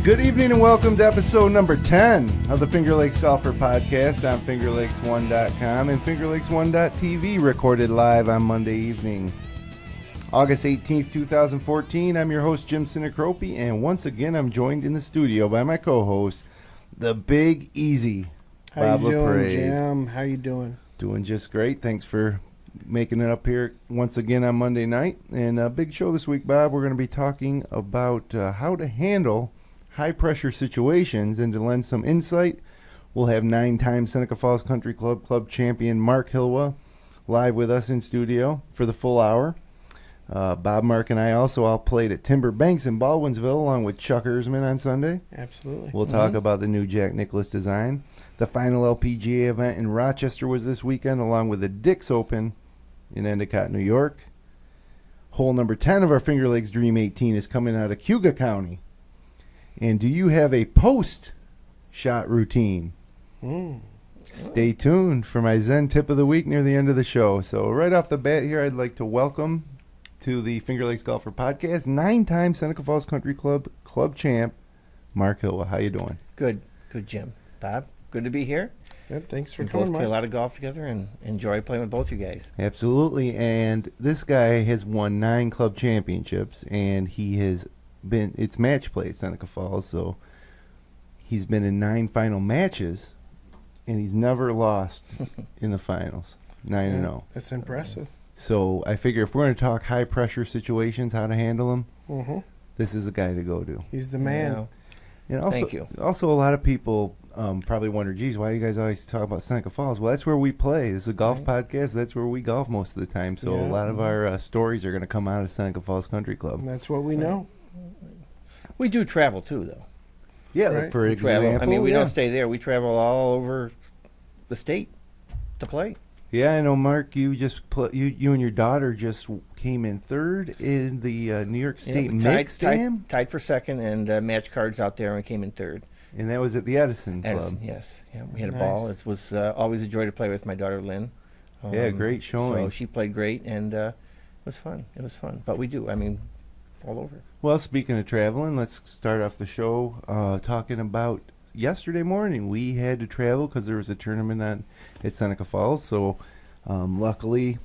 Good evening and welcome to episode number 10 of the Finger Lakes Golfer Podcast on FingerLakes1.com and FingerLakes1.tv, recorded live on Monday evening, August 18th, 2014. I'm your host, Jim Sinacropi, and once again I'm joined in the studio by my co-host, the Big Easy, Bob How you doing, LaPrade. Jim? How you doing? Doing just great. Thanks for making it up here once again on Monday night. And a big show this week, Bob. We're going to be talking about how to handle high-pressure situations, and to lend some insight, we'll have 9-time Seneca Falls Country Club club champion Mark Hylwa live with us in studio for the full hour. Bob, Mark, and I also all played at Timber Banks in Baldwinsville along with Chuck Ersman on Sunday. Absolutely. We'll talk about the new Jack Nicklaus design. The final LPGA event in Rochester was this weekend, along with the Dick's Open in Endicott, New York. Hole number 10 of our Finger Lakes Dream 18 is coming out of Cayuga County. And do you have a post-shot routine? Stay tuned for my Zen Tip of the week near the end of the show. So right off the bat here, I'd like to welcome to the Finger Lakes Golfer Podcast 9-time Seneca Falls Country Club club champ, Mark Hylwa. How you doing? Good, Jim. Bob, good to be here. Yep, thanks for We coming, both play Mike. a lot of golf together and enjoy playing with both you guys. Absolutely. And this guy has won 9 club championships, and he has been, it's match play at Seneca Falls, so he's been in 9 final matches, and he's never lost in the finals. 9-0. That's impressive. So I figure if we're going to talk high pressure situations, how to handle them, this is the guy to go to. He's the man. You know, And also, Thank you. Also, a lot of people probably wonder, geez, why do you guys always talk about Seneca Falls? Well, that's where we play. This is a golf podcast. That's where we golf most of the time. So a Yeah. lot of our stories are going to come out of Seneca Falls Country Club. And that's what we know. we do travel too, though. Yeah, Right. for We example. travel. I mean, we yeah. don't stay there. We travel all over the state to play. Yeah, I know, Mark. You just you and your daughter just came in third in the New York State we Mixed Am, tied for second, and match cards out there, and came in third. and that was at the Edison Club. Edison, yes. Yeah, we had a Nice. ball. It was always a joy to play with my daughter, Lynn. Yeah, great showing. So she played great, and it was fun. It was fun. But we do, I mean, all over. Well, speaking of traveling, let's start off the show talking about yesterday morning. We had to travel because there was a tournament at Seneca Falls. So luckily,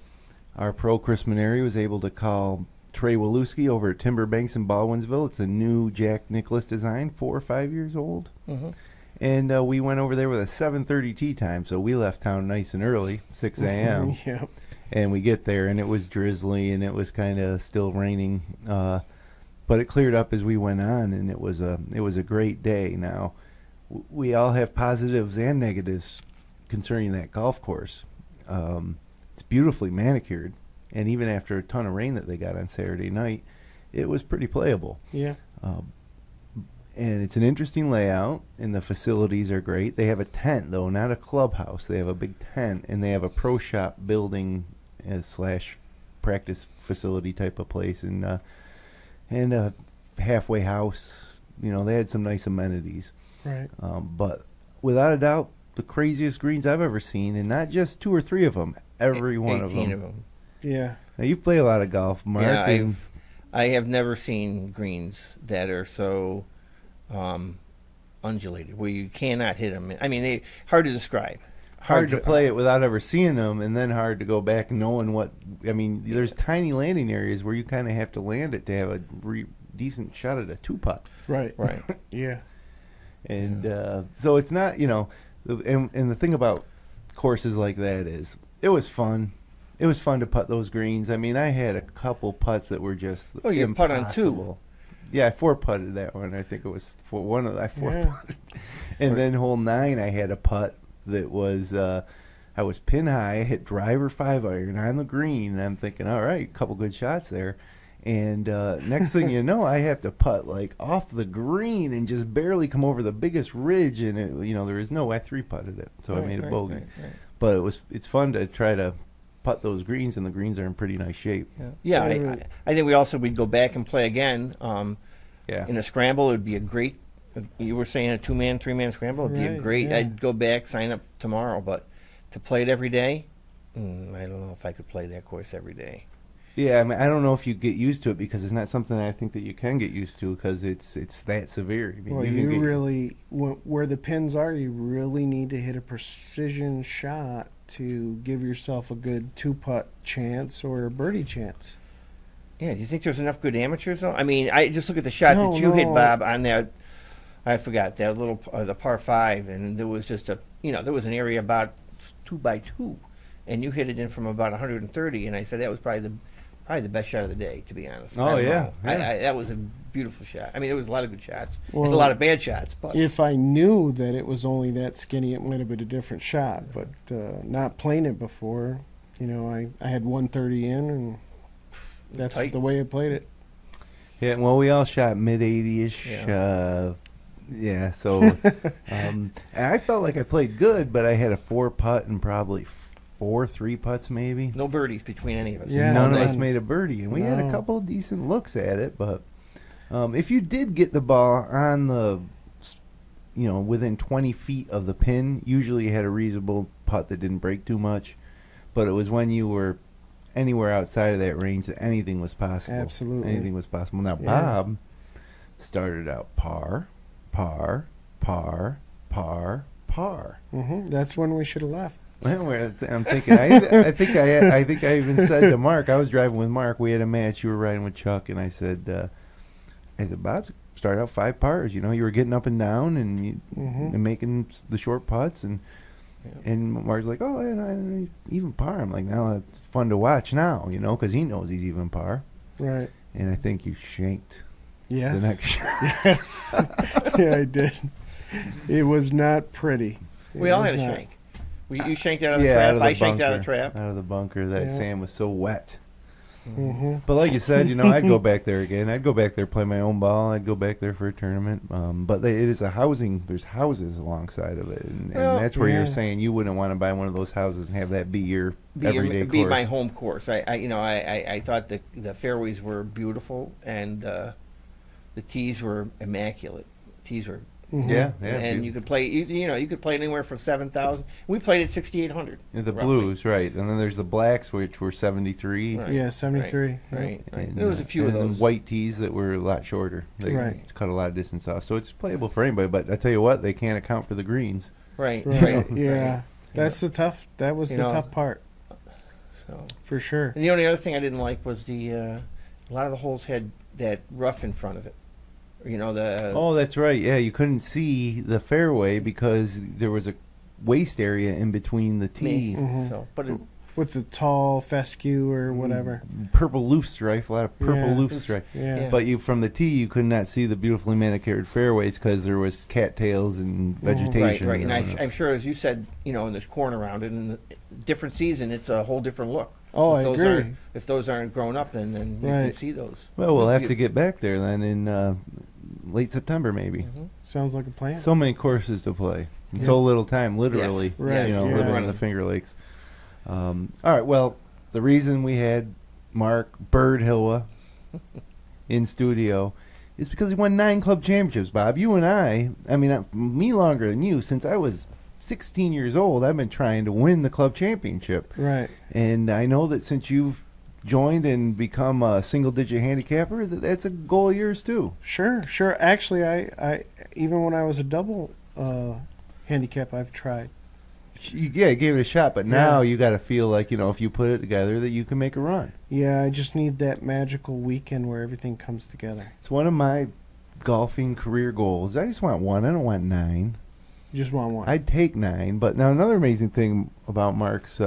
our pro Chris Maneri was able to call Trey Waluski over at Timber Banks in Baldwinsville. It's a new Jack Nicklaus design, 4 or 5 years old. And we went over there with a 7:30 tee time. So we left town nice and early, 6 a.m. Yep. And we get there, and it was drizzly, and it was kind of still raining. But it cleared up as we went on, and it was a great day. Now, we all have positives and negatives concerning that golf course. It's beautifully manicured, and even after a ton of rain that they got on Saturday night, it was pretty playable. Yeah. And it's an interesting layout, and the facilities are great. They have a tent, though, not a clubhouse. They have a big tent, and they have a pro shop building slash practice facility type of place, and a halfway house. You know, they had some nice amenities. Right. But without a doubt, the craziest greens I've ever seen, and not just 2 or 3 of them, every one of 18 them. of them. Yeah. Now, you've played a lot of golf, Mark. Yeah, and I have never seen greens that are so undulated, where you cannot hit them. I mean, they hard to describe. hard to play it without ever seeing them, and then hard to go back knowing what. I mean, there's tiny landing areas where you kind of have to land it to have a decent shot at a 2-putt. Right. Right. Yeah. And so it's not, you know, and the thing about courses like that is it was fun. It was fun to putt those greens. I mean, I had a couple putts that were just Oh, you putt on 2. impossible. Yeah, I 4-putted that one. I think it was for one of the, I 4-putted. Yeah. And then hole 9, I had a putt that was I was pin high. I hit driver 5-iron on the green, and I'm thinking, all right, a couple good shots there. And next thing you know, I have to putt like off the green and just barely come over the biggest ridge, and it, you know, there was no way I 3-putted it, so I made a bogey. Right. But it's fun to try to putt those greens, and the greens are in pretty nice shape. Yeah, I think we'd go back and play again. Yeah. In a scramble, it would be a great. You were saying a 2-man, 3-man scramble would be a Right, great. yeah. I'd go back, sign up tomorrow, but to play it every day, I don't know if I could play that course every day. Yeah, I mean, I don't know if you get used to it because it's not something I think that you can get used to because it's that severe. I mean, Well, can you get- really, where the pins are, you really need to hit a precision shot to give yourself a good 2-putt chance or a birdie chance. Yeah, do you think there's enough good amateurs though? I mean, I just look at the shot No, that you hit, no. Bob, on that. I forgot that little the par 5, and there was just there was an area about 2 by 2, and you hit it in from about 130, and I said that was probably the best shot of the day, to be honest. Oh, I don't yeah, know. yeah. That was a beautiful shot. I mean, there was a lot of good shots, and Well, a lot of bad shots, but If I knew that it was only that skinny, it might have been a different shot. But not playing it before, I had 130 in, and that's Tight. the way I played it. Yeah, well, we all shot mid-80-ish. Yeah. Yeah, so and I felt like I played good, but I had a 4-putt and probably 4 3-putts maybe. no birdies between any of us. Yeah, None of none. us made a birdie, and we had a No. couple of decent looks at it. But if you did get the ball on within 20 feet of the pin, usually you had a reasonable putt that didn't break too much. But it was when you were anywhere outside of that range that anything was possible. Absolutely. Anything was possible. Now, Yeah. Bob started out par, par, par, par, par. That's when we should have left. Well, I'm thinking. I think I even said to Mark. I was driving with Mark. We had a match. You were riding with Chuck, and I said, Bob, start out 5 pars. You were getting up and down and making the short putts, and Mark's like, oh, and even par. I'm like, now it's fun to watch now, because he knows he's even par. Right. And I think you shanked Yes. the next shot. Yes. Yeah, I did. It was not pretty. We It all was had a not. shank. You shanked out of the Yeah, trap. out of the I shanked out of bunker. the trap. Out of the bunker. That Yeah. sand was so wet. Mhm. But like you said, I'd go back there again. I'd go back there, play my own ball. I'd go back there for a tournament. But it is a housing. There's houses alongside of it, and Well, that's where yeah. you're saying you wouldn't want to buy one of those houses and have that be your everyday Be course. my home course. I thought the fairways were beautiful, and the tees were immaculate. Tees were, Mhm. Yeah, and you could play. You could play anywhere from 7,000. We played at 6,800. Yeah, the roughly. blues, right? And then there's the blacks, which were 73. Right. Yeah, 73. Right. And, There was a few of and those. white tees that were a lot shorter. They Right. cut a lot of distance off, so it's playable for anybody. But I tell you what, they can't account for the greens. Right. Right. Right. Yeah. That's the tough. That was You the know. tough part So. for sure. And the only other thing I didn't like was a lot of the holes had that rough in front of it. Oh, that's right. Yeah, you couldn't see the fairway because there was a waste area in between the tee. Mhm. So, but it, With the tall fescue or whatever. Purple loosestrife, a lot of purple Yeah. loosestrife. Yeah. Yeah. But from the tee, you could not see the beautifully manicured fairways because there was cattails and vegetation. right. And around it. I'm sure, as you said, and there's corn around it, and the different season, it's a whole different look. Oh, If I those agree. aren't- If those aren't grown up, then you can Right. see those. Well, we'll have to get back there then in late September, maybe. Mhm. Sounds like a plan. So many courses to play. And Yeah. so little time, literally. Yes. Right. Yes. Yeah. Living in the Finger Lakes. All right. Well, the reason we had Mark Bird Hylwa in studio is because he won 9 club championships. Bob, you and I mean, me longer than you. Since I was 16 years old, I've been trying to win the club championship. Right. And I know that since you've joined and become a single-digit handicapper, that's a goal of yours too. Sure. Actually, I even when I was a double handicap, I've tried. Yeah, you gave it a shot, but Yeah. now you got to feel like, if you put it together, that you can make a run. Yeah, I just need that magical weekend where everything comes together. It's one of my golfing career goals. I just want 1. I don't want 9. You just want one. I'd take 9. But now another amazing thing about Mark's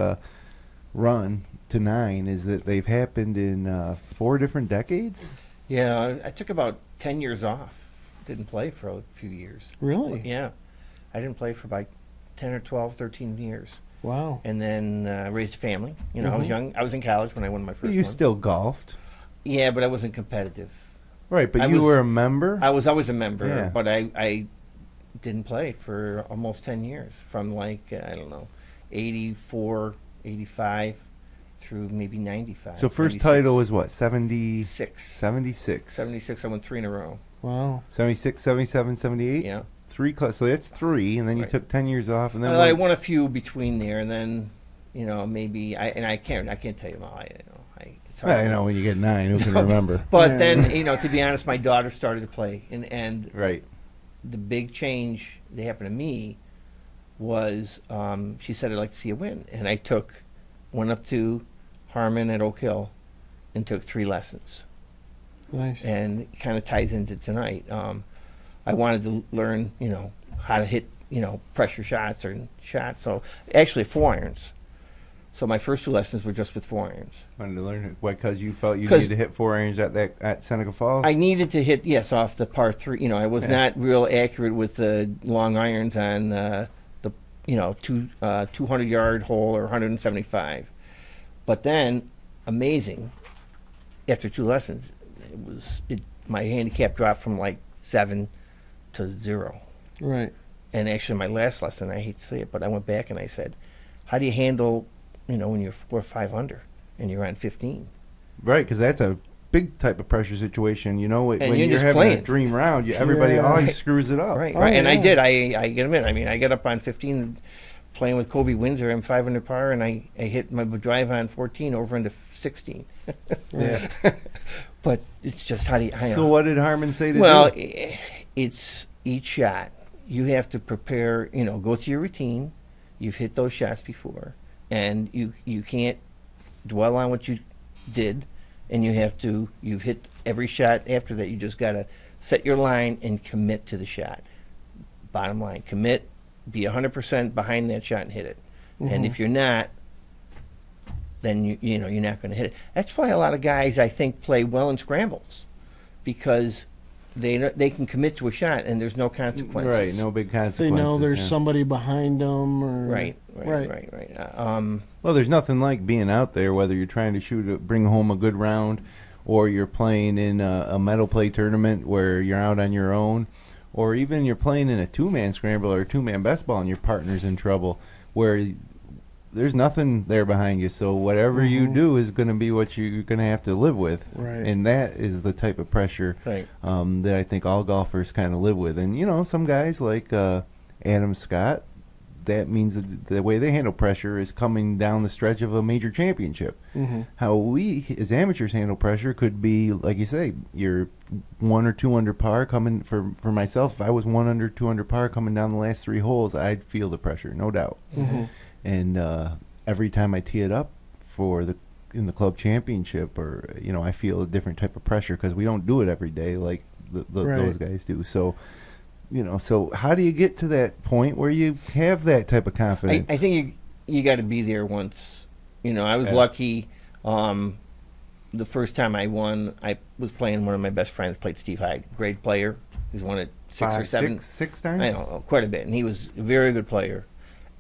run to 9 is that they've happened in 4 different decades. Yeah, I took about 10 years off. Didn't play for a few years. Really? Yeah. I didn't play for about 10 or 12, 13 years. Wow. And then raised a family. I was Mhm. young. I was in college when I won my first You one. still golfed. Yeah, but I wasn't competitive. Right, but I you was- were a member? I was always a member, Yeah. but I didn't play for almost 10 years, from I don't know, 84, 85 through maybe 95. So first 96. title was what, 70, 76. 76? 76, I won 3 in a row. Wow. 76, 77, 78? Yeah. 3 so that's 3, and then you Right. took 10 years off, and then I won a few between there, and then maybe I can't tell you them all. It's hard to I know when you get 9, who can remember? But Yeah. then, to be honest, my daughter started to play, and Right. the big change that happened to me was she said, "I'd like to see you win," and I went up to Harmon at Oak Hill and took 3 lessons, Nice. and it kind of ties into tonight. I wanted to learn, how to hit, pressure shots or shots. So actually 4 irons. So my first 2 lessons were just with 4 irons. Wanted to learn it. Why? Because you felt you 'Cause needed to hit 4 irons at Seneca Falls? I needed to hit, yes, off the par 3. I was not real accurate with the long irons on the 200-yard hole or 175. But then, amazing, after 2 lessons, my handicap dropped from like 7 to 0. Right. And actually, my last lesson, I hate to say it, but I went back and I said, how do you handle, when you're 4 or 5 under and you're on 15? Right, because that's a big type of pressure situation. When you're you're just having playing. a dream round, everybody Yeah. always Right. screws it up. Right, Oh, right. And I yeah. did. I get them in. I mean, I got up on 15 playing with Covey Windsor. I'm 5 under par, and I hit my drive on 14 over into 16. Yeah. But it's just how do you... So what did Harmon say to Well, do? it's each shot. You have to prepare, go through your routine. You've hit those shots before. And you can't dwell on what you did. And you've hit every shot after that. You just got to set your line and commit to the shot. Bottom line, commit, be 100% behind that shot and hit it. And if you're not, then you're not going to hit it. That's why a lot of guys, I think, play well in scrambles, because they can commit to a shot and there's no consequences. Right, no big consequences. They know there's yeah. somebody behind them. Or, Right. Well, there's nothing like being out there, whether you're trying to bring home a good round, or you're playing in a medal play tournament where you're out on your own, or even you're playing in a 2-man scramble or a 2-man best ball and your partner's in trouble, where there's nothing there behind you. So whatever you do is going to be what you're going to have to live with. Right. And that is the type of pressure Right. that I think all golfers kind of live with. And, some guys like Adam Scott, that means the way they handle pressure is coming down the stretch of a major championship. How we as amateurs handle pressure could be, like you say, you're 1 or 2 under par coming. For myself, if I was 1 under 2 under par coming down the last 3 holes, I'd feel the pressure, no doubt. And every time I tee it up in the club championship, or I feel a different type of pressure, because we don't do it every day like those guys do. So. So how do you get to that point where you have that type of confidence? I think you got to be there once. I was lucky. The first time I won, I was playing one of my best friends, played Steve Hyde, great player. He's won it 6 or 7. Six times? I know, quite a bit. And he was a very good player.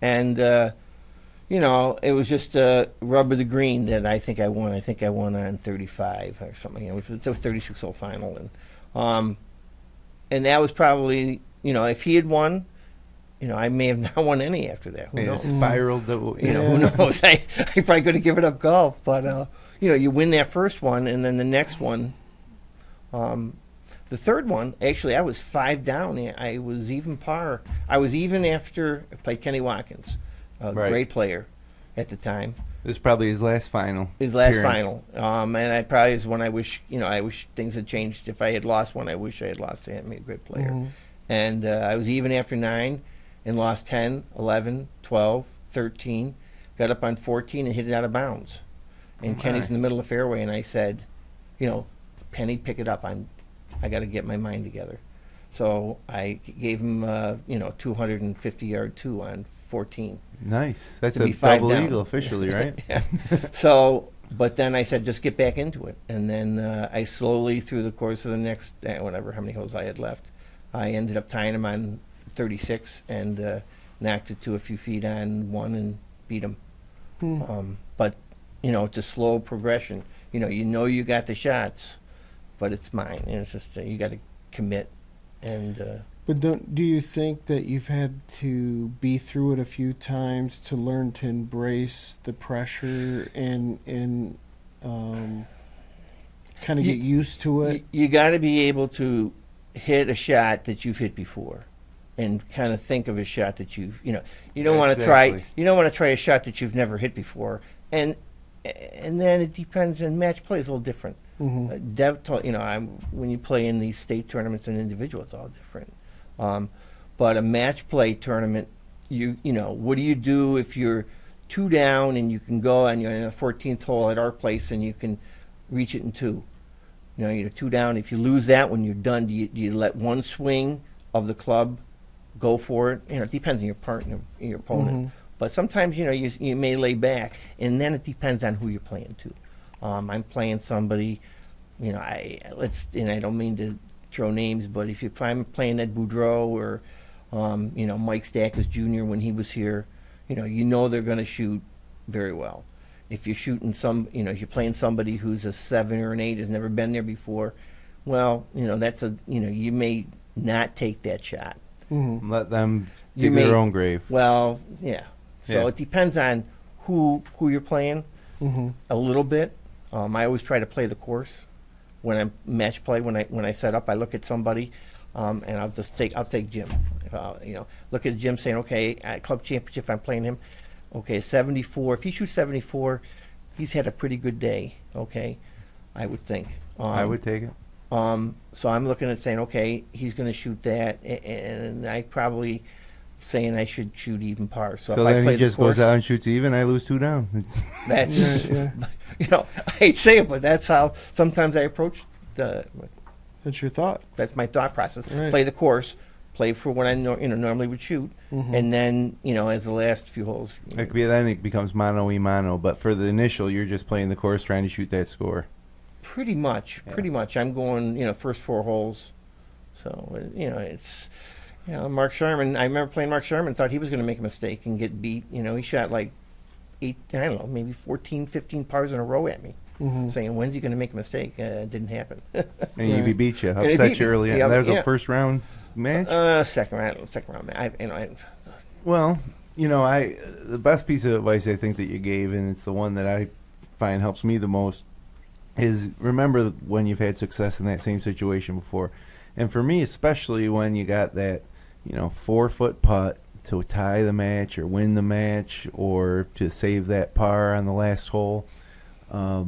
And, it was just a rub of the green that I think I won. I think I won on 35 or something. It was a 36-hole final. And that was probably, if he had won, I may have not won any after that. Who knows? Spiraled. Who knows? I probably could have given up golf. But, you win that first one, and then the next one, the third one, actually, I was 5 down. I was even par. I was even after I played Kenny Watkins, a great player at the time. This is probably his last final. His last appearance. final. And I probably is one I wish, I wish things had changed. If I had lost one, I wish I had lost to him. He's a great player. And I was even after 9 and lost 10, 11, 12, 13. Got up on 14 and hit it out of bounds. And Kenny's in the middle of the fairway, and I said, Penny, pick it up. I got to get my mind together. So I gave him, 250-yard 2 on 14. Nice. That's To a be 5 double down. eagle officially, right? Yeah. So, but then I said, just get back into it. And then I slowly, through the course of the next, whatever, how many holes I had left, I ended up tying him on 36 and knocked it to a few feet on 1 and beat him. But, it's a slow progression. You got the shots, but it's mine. And it's just, you got to commit. And But do you think that you've had to be through it a few times to learn to embrace the pressure and kind of get used to it? You got to be able to hit a shot that you've hit before, and kind of think of a shot that you don't want to try. Exactly. You don't want to try a shot that you've never hit before, and And then it depends, and match play is a little different. Mm-hmm. When you play in these state tournaments and individual, it's all different. But a match play tournament, what do you do if you're 2 down and you can go and you're in a 14th hole at our place and you can reach it in 2? You're 2 down. If you lose that when you're done, do you let one swing of the club go for it? It depends on your partner, your opponent. Mm-hmm. But sometimes, you may lay back, and then it depends on who you're playing to. I'm playing somebody, I don't mean to throw names, but if I'm playing Ed Boudreau or, Mike Stackus Jr. when he was here, they're going to shoot very well. If you're shooting if you're playing somebody who's a 7 or an 8, has never been there before, well, you may not take that shot. Mm-hmm. Let them dig their own grave. Well, yeah. So Yeah. it depends on who you're playing Mm-hmm. a little bit. I always try to play the course when I match play. When I set up, I look at somebody, and I'll take Jim. Look at Jim saying, okay, at club championship, I'm playing him. Okay, 74. If he shoots 74, he's had a pretty good day. Okay, I would think. I would take it. So I'm looking at saying, okay, he's going to shoot that, and I probably saying I should shoot even par. So if I then play he just the course, goes out and shoots even. I lose 2 down. That's Yeah. I hate to say it, but that's how sometimes I approach the. That's your thought. That's my thought process. Right. Play the course, play for what I normally would shoot, Mm-hmm. and then as the last few holes. Then it becomes mano y mano. But for the initial, you're just playing the course, trying to shoot that score. Pretty much. I'm going first 4 holes, so it's. Mark Sharman. I remember playing Mark Sharman. Thought he was going to make a mistake and get beat. He shot like 8, I don't know, maybe 14, 15 pars in a row at me, Mm-hmm. saying, "When's he going to make a mistake?" It didn't happen. And Right. he beat you, he upset beat you me. early on. Yeah, That was yeah. a first round match? Second round. Well, the best piece of advice I think that you gave, and it's the one that I find helps me the most, is remember when you've had success in that same situation before. And for me, especially when you got that, 4-foot putt to tie the match or win the match or to save that par on the last hole. How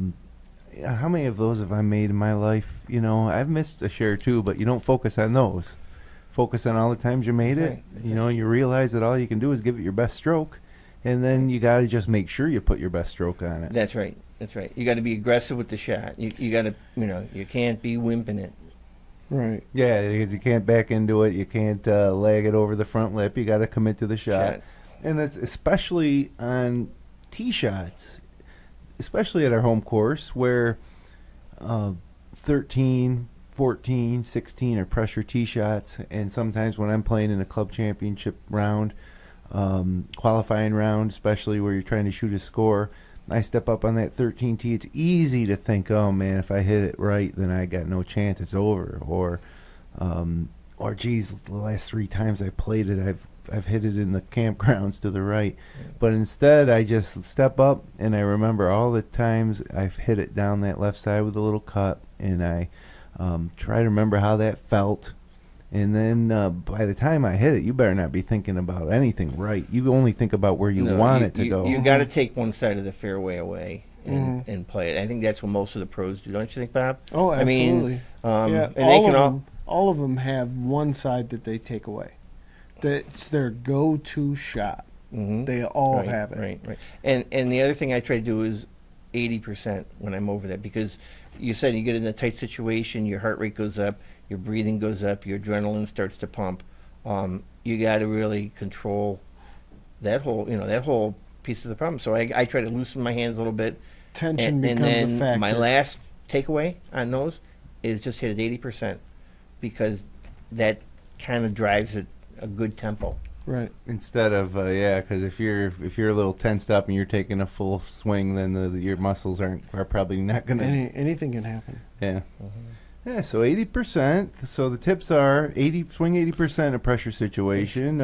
many of those have I made in my life? I've missed a share too, but you don't focus on those. Focus on all the times you made it. Right. You realize that all you can do is give it your best stroke, and then you got to just make sure you put your best stroke on it. That's right. You got to be aggressive with the shot. You got to, you can't be wimping it. Right. Yeah, because you can't back into it. You can't lag it over the front lip. You got to commit to the shot. And that's especially on tee shots, especially at our home course where 13, 14, 16 are pressure tee shots. And sometimes when I'm playing in a club championship round, qualifying round, especially where you're trying to shoot a score, I step up on that 13 tee. It's easy to think, oh man, if I hit it right, then I got no chance. It's over. Or geez, the last 3 times I played it, I've hit it in the campgrounds to the right. But instead, I just step up and I remember all the times I've hit it down that left side with a little cut, and I try to remember how that felt. And then by the time I hit it, you better not be thinking about anything right. You only think about where you want it to go. You got to take one side of the fairway away and play it. I think that's what most of the pros do, don't you think, Bob? Oh, absolutely. And all of them have one side that they take away. That's their go-to shot. Mm-hmm. They all Right, have it. Right. And the other thing I try to do is 80% when I'm over that, because you said you get in a tight situation, your heart rate goes up, your breathing goes up, your adrenaline starts to pump. You got to really control that whole piece of the problem. So I try to loosen my hands a little bit. Tension and becomes a then factor. my last takeaway on those is just hit it 80%, because that kind of drives it a good tempo. Right. Instead of because if you're a little tensed up and you're taking a full swing, then your muscles are probably not gonna. Anything can happen. Yeah. Yeah. So 80%. So the tips are swing 80% a pressure situation.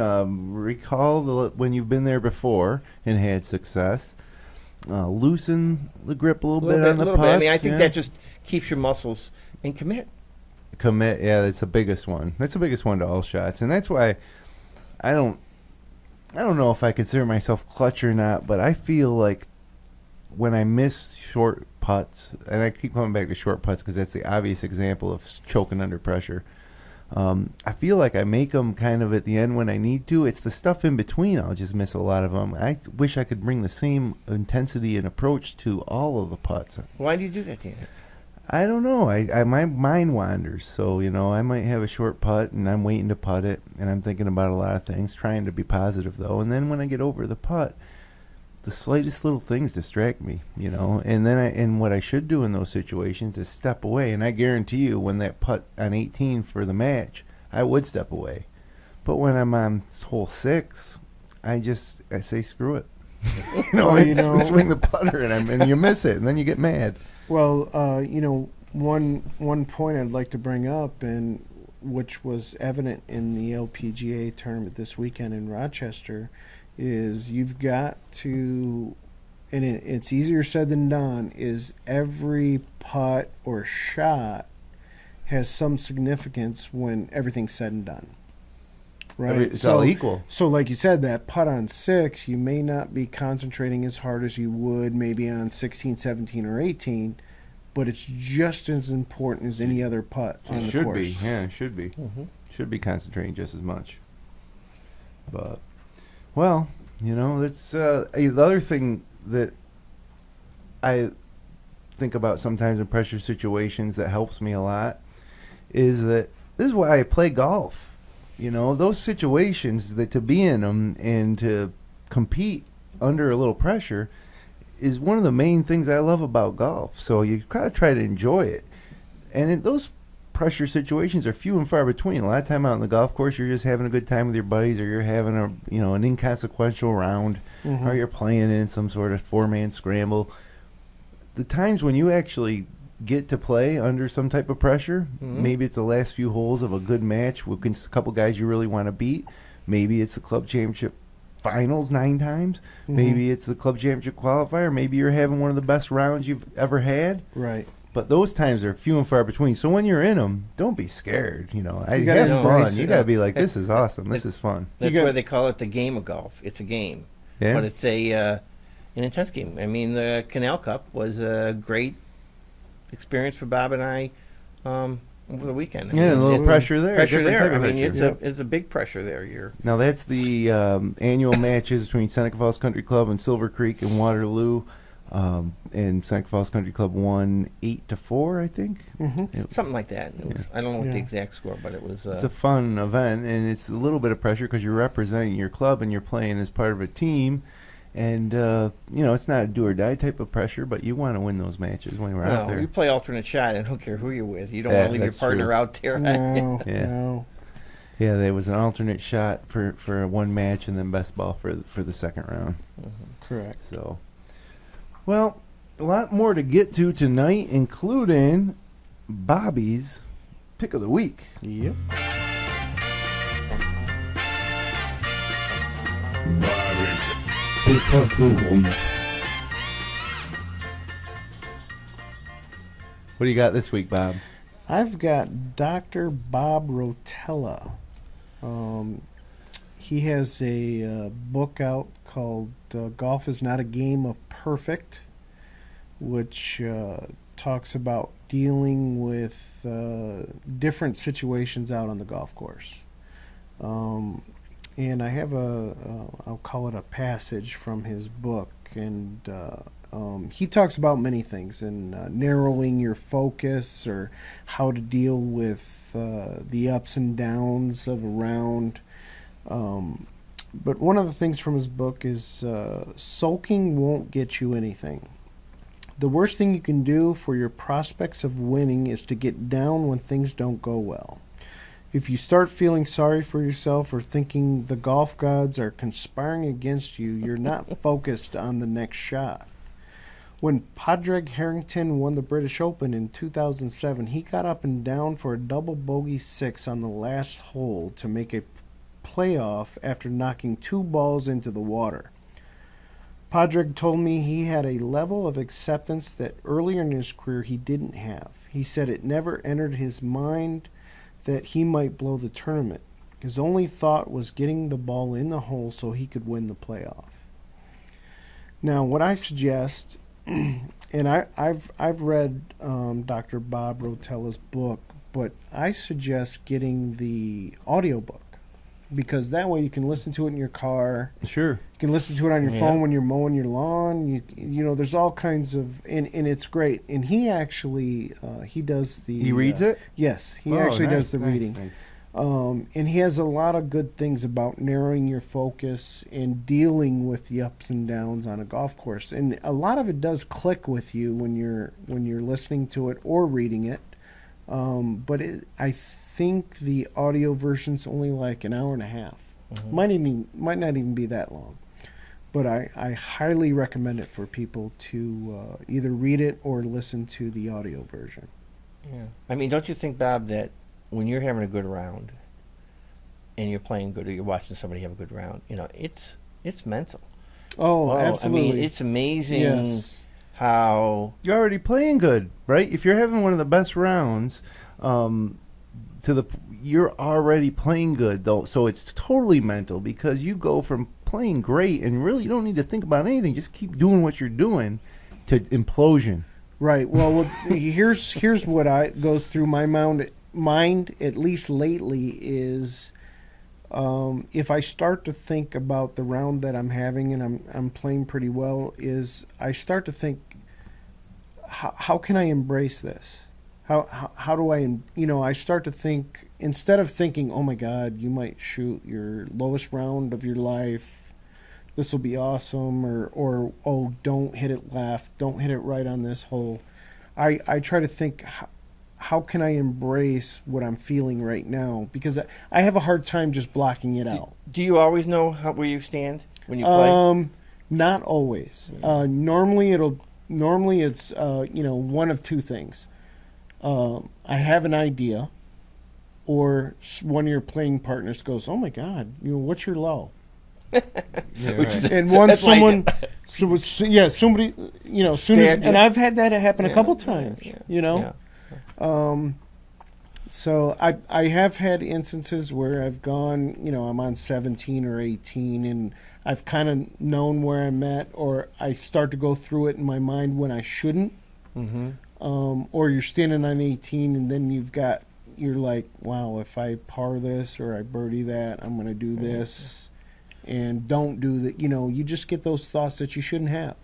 Recall when you've been there before and had success. Loosen the grip a little bit on the putts. I mean, I think that just keeps your muscles and commit. Commit. Yeah, that's the biggest one. That's the biggest one to all shots, and that's why I don't know if I consider myself clutch or not, but I feel like when I miss short putts, and I keep coming back to short putts because that's the obvious example of choking under pressure. I feel like I make them kind of at the end when I need to. It's the stuff in between I'll just miss a lot of them. I wish I could bring the same intensity and approach to all of the putts. Why do you do that, Dan? I don't know. My mind wanders. So, I might have a short putt and I'm waiting to putt it and I'm thinking about a lot of things, trying to be positive though. And then when I get over the putt, the slightest little things distract me, And then and what I should do in those situations is step away. And I guarantee you, when that putt on 18 for the match, I would step away. But when I'm on hole 6, I say screw it. Swing the putter and you miss it, and then you get mad. Well, one point I'd like to bring up, and which was evident in the LPGA tournament this weekend in Rochester, is you've got to, and it's easier said than done, is every putt or shot has some significance when everything's said and done. Right? It's all equal. So like you said, that putt on 6, you may not be concentrating as hard as you would maybe on 16, 17, or 18, but it's just as important as any other putt on the course. Should be, yeah, should be. Mm-hmm. Should be concentrating just as much. But, well, that's the other thing that I think about sometimes in pressure situations that helps me a lot is that this is why I play golf. Those situations, that to be in them and to compete under a little pressure is one of the main things I love about golf. So you gotta try to enjoy it. And those pressure situations are few and far between. A lot of time out on the golf course, you're just having a good time with your buddies, or you're having an inconsequential round, mm-hmm. or you're playing in some sort of 4-man scramble. The times when you actually get to play under some type of pressure, mm-hmm. maybe it's the last few holes of a good match against a couple guys you really want to beat. Maybe it's the club championship finals 9 times. Mm-hmm. Maybe it's the club championship qualifier. Maybe you're having one of the best rounds you've ever had. Right. But those times are few and far between. So when you're in them, don't be scared. You gotta have fun. embrace You it. got to be like, this is awesome. This is fun. That's why they call it the game of golf. It's a game. Yeah. But it's an intense game. I mean, the Canal Cup was a great experience for Bob and I over the weekend. I mean, a little pressure there. Pressure different there. type of I mean, pressure. it's a big pressure there. Now that's the annual matches between Seneca Falls Country Club and Silver Creek and Waterloo. And Seneca Falls Country Club won 8-4, I think. Mm-hmm. Something like that. It was, I don't know what the exact score, but it was. It's a fun event, and it's a little bit of pressure because you're representing your club and you're playing as part of a team. And, it's not a do-or-die type of pressure, but you want to win those matches when you're out there. You play alternate shot, and I don't care who you're with. You don't want to leave your partner out there. No. Yeah, there was an alternate shot for one match and then best ball for the second round. Mm-hmm. Correct. So, well, a lot more to get to tonight, including Bobby's Pick of the Week. Yep. What do you got this week, Bob? I've got Dr. Bob Rotella. He has a book out called Golf is Not a Game of Perfect, which talks about dealing with different situations out on the golf course. And I have I'll call it a passage from his book, and he talks about many things, and narrowing your focus, or how to deal with the ups and downs of a round. But one of the things from his book is sulking won't get you anything. The worst thing you can do for your prospects of winning is to get down when things don't go well. If you start feeling sorry for yourself or thinking the golf gods are conspiring against you, you're not focused on the next shot. When Padraig Harrington won the British Open in 2007, he got up and down for a double bogey 6 on the last hole to make a playoff after knocking 2 balls into the water. Padraig told me he had a level of acceptance that earlier in his career he didn't have. He said it never entered his mind that he might blow the tournament. His only thought was getting the ball in the hole so he could win the playoff. Now, what I suggest and I've read Dr. Bob Rotella's book, but I suggest getting the audiobook because that way you can listen to it in your car. Sure. You can listen to it on your phone when you're mowing your lawn. You know, there's all kinds of, and it's great. And he actually he does the. He reads it? Yes, he actually does the reading. Nice. And he has a lot of good things about narrowing your focus and dealing with the ups and downs on a golf course. And a lot of it does click with you when you're listening to it or reading it. But I think the audio version's only like an hour and a half. Might not even be that long. But I highly recommend it for people to either read it or listen to the audio version. Yeah. I mean, don't you think, Bob, that when you're having a good round and you're playing good or you're watching somebody have a good round, you know, it's mental. Oh, absolutely. I mean, it's amazing how you're already playing good, right? If you're having one of the best rounds, you're already playing good though. So it's totally mental because you go from playing great and really you don't need to think about anything. Just keep doing what you're doing to implosion. Right. Well, here's what goes through my mind, at least lately, is if I start to think about the round that I'm having and I'm playing pretty well, is I start to think, how can I embrace this? How do I, I start to think, instead of thinking, oh my God, you might shoot your lowest round of your life, this will be awesome, or oh, don't hit it left, don't hit it right on this hole. I try to think, how can I embrace what I'm feeling right now? Because I have a hard time just blocking it out. Do you always know where you stand when you play? Not always. Normally it's one of two things. I have an idea, or one of your playing partners goes, "Oh my God, what's your low?" And once someone, somebody, soon as, and I've had that happen a couple times, So I have had instances where I've gone, I'm on 17 or 18, and I've kind of known where I'm at, or I start to go through it in my mind when I shouldn't. Or you're standing on 18, and then you're like, wow, if I par this or I birdie that, I'm going to do this. And don't do that. You just get those thoughts that you shouldn't have.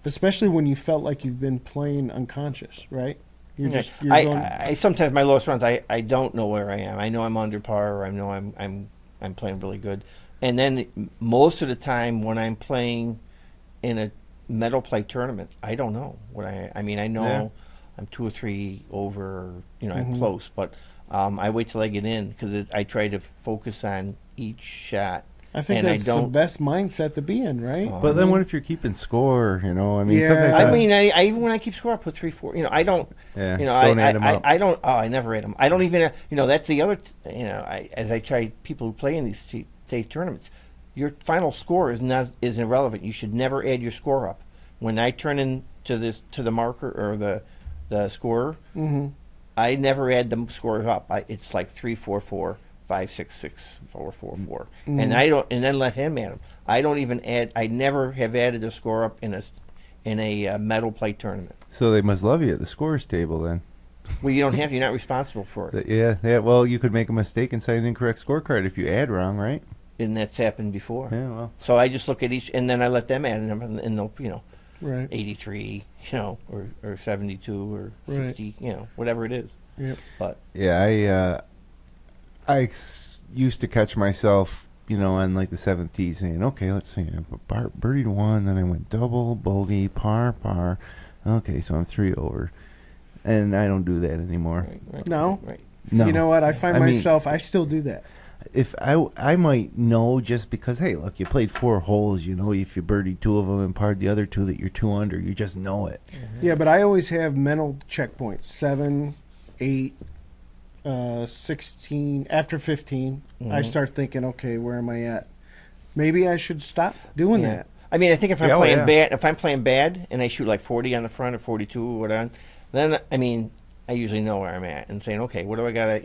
Especially when you felt like you've been playing unconscious, right? You're I sometimes my lowest rounds I don't know where I am. I know I'm under par, or I know I'm playing really good. And then most of the time when I'm playing in a medal play tournament, I don't know what I mean. I know I'm 2 or 3 over. I'm close, but I wait till I get in because I try to focus on each shot. I think that's the best mindset to be in, right? But then what if you're keeping score? Sometimes I even when I keep score, I put 3, 4. I don't. Don't add them up. I don't. Oh, I never add them. I don't even. That's the other. As I try people who play in these state tournaments, your final score is irrelevant. You should never add your score up. When I turn into the marker or the scorer, I never add the scores up. It's like 3, 4, 4. 5, 6, 6, 4, 4, 4, and I don't, and then let him add them. I don't even add. I never have added a score up in a medal play tournament. So they must love you at the scores table then. Well, you don't have. You're not responsible for it. Yeah. Well, you could make a mistake and sign an incorrect scorecard if you add wrong, right? And that's happened before. Yeah. Well. So I just look at each, and then I let them add them, and they'll, right. 83, or 72 or 60, whatever it is. Yep. But yeah, I used to catch myself, on like the 7th tee saying, okay, let's see, I birdied 1, then I went double, bogey, par. Okay, so I'm 3 over. And I don't do that anymore. Right. No? Right. No. You know what? I find myself, I still do that. If I might know just because, hey, look, you played 4 holes, if you birdied 2 of them and parred the other 2 that you're 2 under, you just know it. Yeah, but I always have mental checkpoints, 7, 8, 16. After 15, I start thinking, okay, where am I at? Maybe I should stop doing that. I mean, I think if I'm playing bad and I shoot like 40 on the front or 42 or whatever, then I usually know where I'm at and saying, okay, what do I gotta,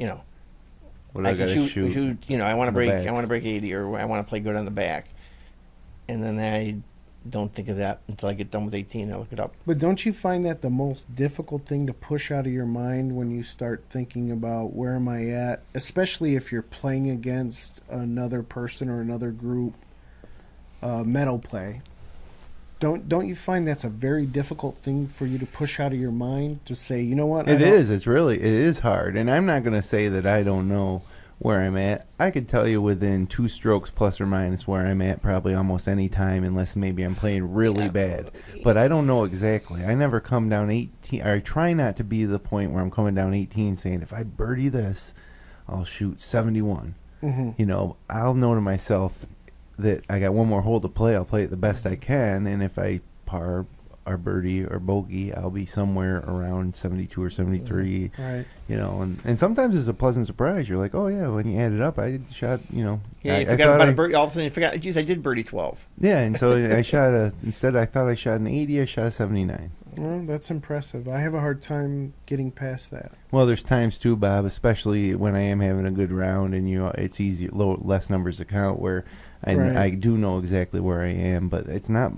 what do I gotta shoot? I want to break 80, or I want to play good on the back, and then don't think of that until I get done with 18. I look it up. But don't you find that the most difficult thing to push out of your mind when you start thinking about where am I at, especially if you're playing against another person or another group, medal play? Don't you find that's a very difficult thing for you to push out of your mind to say, you know what? It is hard. And I'm not going to say that I don't know where I'm at. I could tell you within 2 strokes plus or minus where I'm at probably almost any time, unless maybe I'm playing really bad. But I don't know exactly. I never come down 18. Or I try not to be the point where I'm coming down 18 saying, if I birdie this, I'll shoot 71. Mm-hmm. You know, I'll know to myself that I got one more hole to play. I'll play it the best I can, and if I par or birdie or bogey, I'll be somewhere around 72 or 73. Right. You know, and sometimes it's a pleasant surprise. You're like, oh yeah, when you add it up, I shot, you know. Yeah, you forgot about a birdie. All of a sudden you forgot, geez, I did birdie 12. Yeah, and so I shot instead I thought I shot an 80, I shot a 79. Well, that's impressive. I have a hard time getting past that. Well, there's times too, Bob, especially when I am having a good round and it's easy, less numbers to count, where I do know exactly where I am, but it's not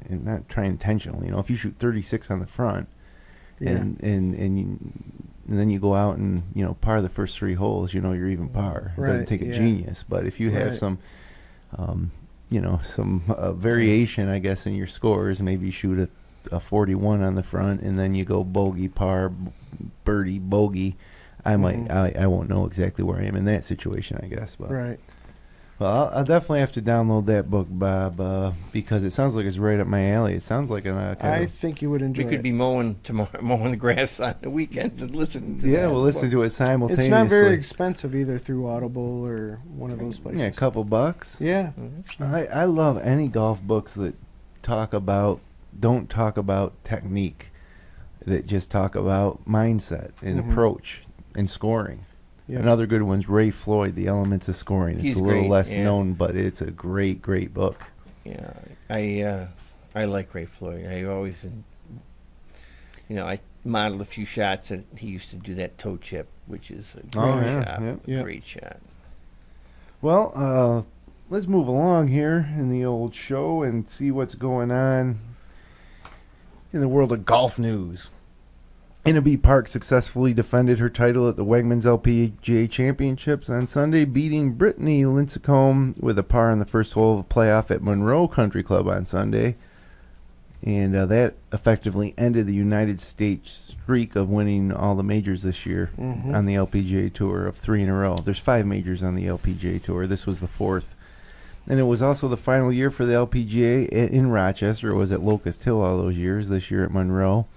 not trying intentionally. You know, if you shoot 36 on the front, and then you go out and, you know, par the first 3 holes, you know, you're even par. It doesn't take a genius, but if you have some, you know, some variation, I guess, in your scores, maybe you shoot a 41 on the front, and then you go bogey, par, birdie, bogey. I won't know exactly where I am in that situation, I guess. But right. Well, I'll definitely have to download that book, Bob, because it sounds like it's right up my alley. It sounds like I think you would enjoy it. We could be mowing the grass on the weekends and listening to that. We'll listen to it simultaneously. It's not very expensive either through Audible or one of those places. Yeah, a couple bucks. Yeah. I love any golf books that don't talk about technique, that just talk about mindset and approach and scoring. Yep. Another good one's Ray Floyd, The Elements of Scoring. It's a little less known, but it's a great, great book. Yeah, I like Ray Floyd. I always, you know, I modeled a few shots that he used to do, that toe chip, which is a great shot. Great shot. Well, let's move along here in the old show and see what's going on in the world of golf news. Innaby Park successfully defended her title at the Wegmans LPGA Championships on Sunday, beating Brittany Lincecum with a par on the first hole of a playoff at Monroe Country Club on Sunday. And that effectively ended the United States streak of winning all the majors this year on the LPGA Tour of 3 in a row. There's 5 majors on the LPGA Tour. This was the 4th. And it was also the final year for the LPGA in Rochester. It was at Locust Hill all those years, this year at Monroe.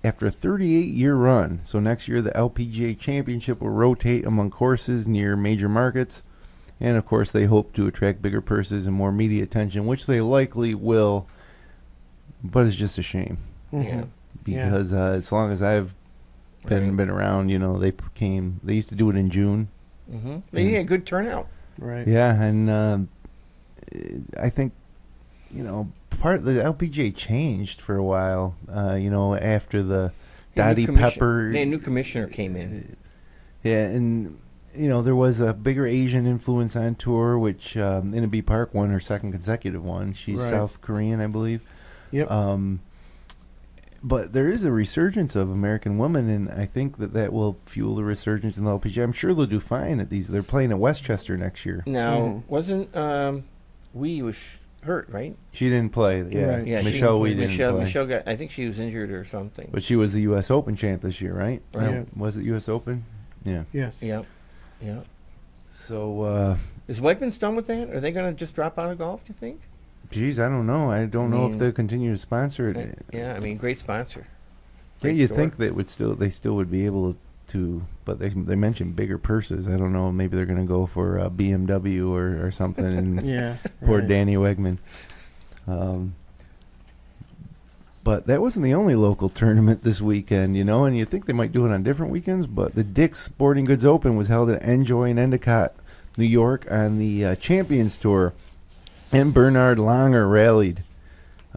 After a 38-year run, so next year the LPGA Championship will rotate among courses near major markets, and of course they hope to attract bigger purses and more media attention, which they likely will, but it's just a shame. Yeah. Because as long as I've been around, you know, they used to do it in June. Yeah, good turnout. Right. Yeah, and I think, you know, part of the LPGA changed for a while, you know, after the Dottie Pepper. A new commissioner came in. Yeah, and, you know, there was a bigger Asian influence on tour, which Innaby Park won her 2nd consecutive one. She's South Korean, I believe. Yep. But there is a resurgence of American women, and I think that will fuel the resurgence in the LPGA. I'm sure they'll do fine at these. They're playing at Westchester next year. Now, wasn't Wee was hurt, right? She didn't play. Yeah, Right. Yeah, Michelle Wee didn't play. Michelle got. I think she was injured or something. But she was the U.S. Open champ this year, right? Yeah. Was it U.S. Open? Yeah. Yes. Yeah. So, is Wegmans done with that? Are they going to just drop out of golf, do you think? geez, I don't know. I don't know if they'll continue to sponsor it. Yeah, I mean, great sponsor. Yeah, you'd think they still would be able to, but they mentioned bigger purses. I don't know. Maybe they're going to go for BMW or something. And yeah, poor right. Danny Wegman. But that wasn't the only local tournament this weekend, and you'd think they might do it on different weekends, but the Dick's Sporting Goods Open was held at Enjoy in Endicott, New York on the Champions Tour, and Bernard Langer rallied